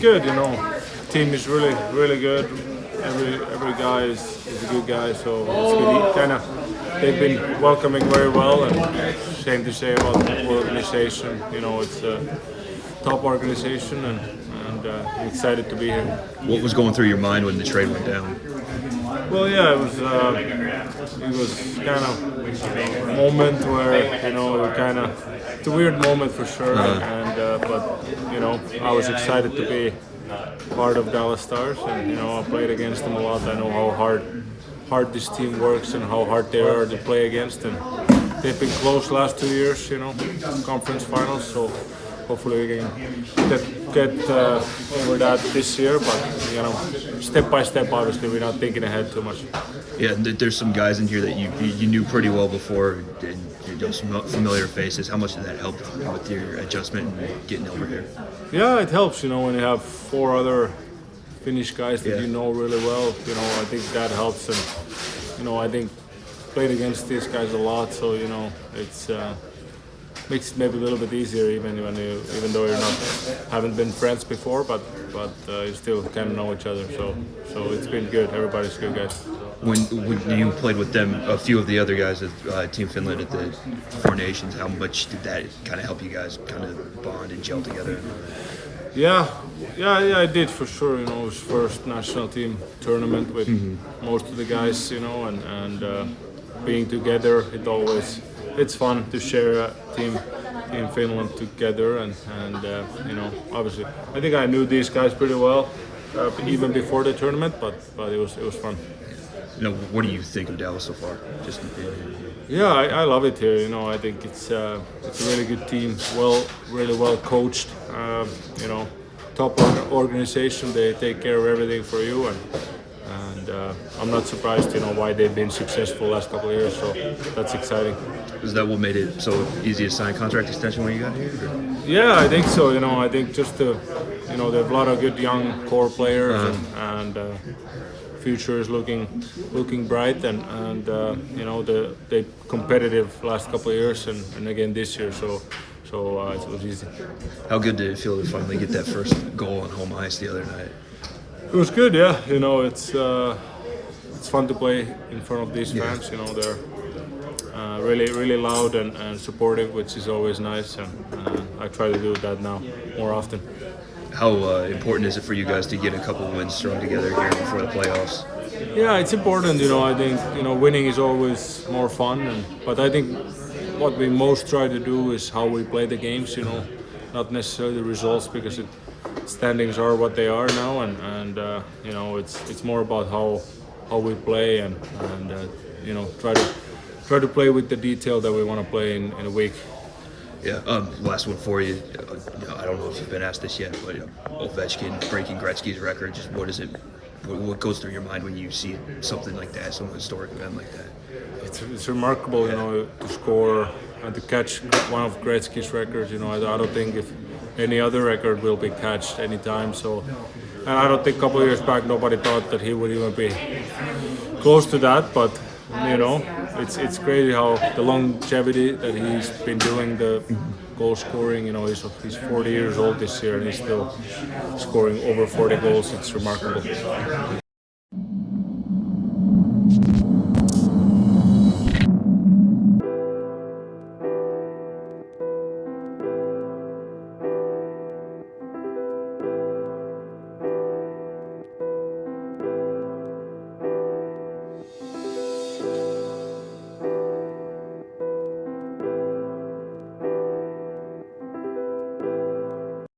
good. Team is really good. Every guy is a good guy, so it's good. They've been welcoming very well, and shame to say about the organization. It's a top organization, and I'm excited to be here. What was going through your mind when the trade went down? Well, yeah, it was kind of a moment where it's a weird moment for sure, but I was excited to be part of Dallas Stars, and I played against them a lot. I know how hard this team works and how hard they are to play against, and they've been close last 2 years, conference finals, so hopefully we can get over that this year, but step by step, obviously we're not thinking ahead too much. Yeah, there's some guys in here that you knew pretty well before, and some familiar faces. How much did that help with your adjustment and getting over here? Yeah, it helps, when you have 4 other Finnish guys that you know really well. I think that helps, and I think played against these guys a lot, so it's makes it maybe a little bit easier even though haven't been friends before, but you still kind of know each other. So it's been good. Everybody's good guys. When you played with them, a few of the other guys at Team Finland at the Four Nations, how much did that kind of help you guys kind of bond and gel together? Yeah, I did for sure. It was first national team tournament with most of the guys, and being together, it's fun to share a team in Finland together, and obviously I think I knew these guys pretty well even before the tournament, but it was fun. What do you think of Dallas so far? Yeah, I love it here. I think it's a really good team, really well coached. Top organization. They take care of everything for you, and I'm not surprised. Why they've been successful last couple of years. So that's exciting. Is that what made it so easy to sign contract extension when you got here? Or? Yeah, I think so. I think just they have a lot of good young core players, and future is looking bright, and they competitive last couple of years, and again this year. So it was easy. How good did it feel to finally get that first goal on home ice the other night? It was good, yeah. It's fun to play in front of these fans. They're really loud and supportive, which is always nice, and I try to do that now more often. How important is it for you guys to get a couple wins thrown together here before the playoffs? Yeah, it's important. I think winning is always more fun, but I think what we most try to do is how we play the games. Not necessarily the results, because standings are what they are now, and it's more about how we play and try to play with the detail that we want to play in a week. Yeah. Last one for you. I don't know if you've been asked this yet, but Ovechkin breaking Gretzky's record. Just what goes through your mind when you see something like that, some historic event like that? It's remarkable, to score and to catch one of Gretzky's records. I don't think if any other record will be catched anytime. So, and I don't think a couple of years back nobody thought that he would even be close to that. But it's crazy how the longevity that he's been doing the goal scoring. He's 40 years old this year and he's still scoring over 40 goals. It's remarkable.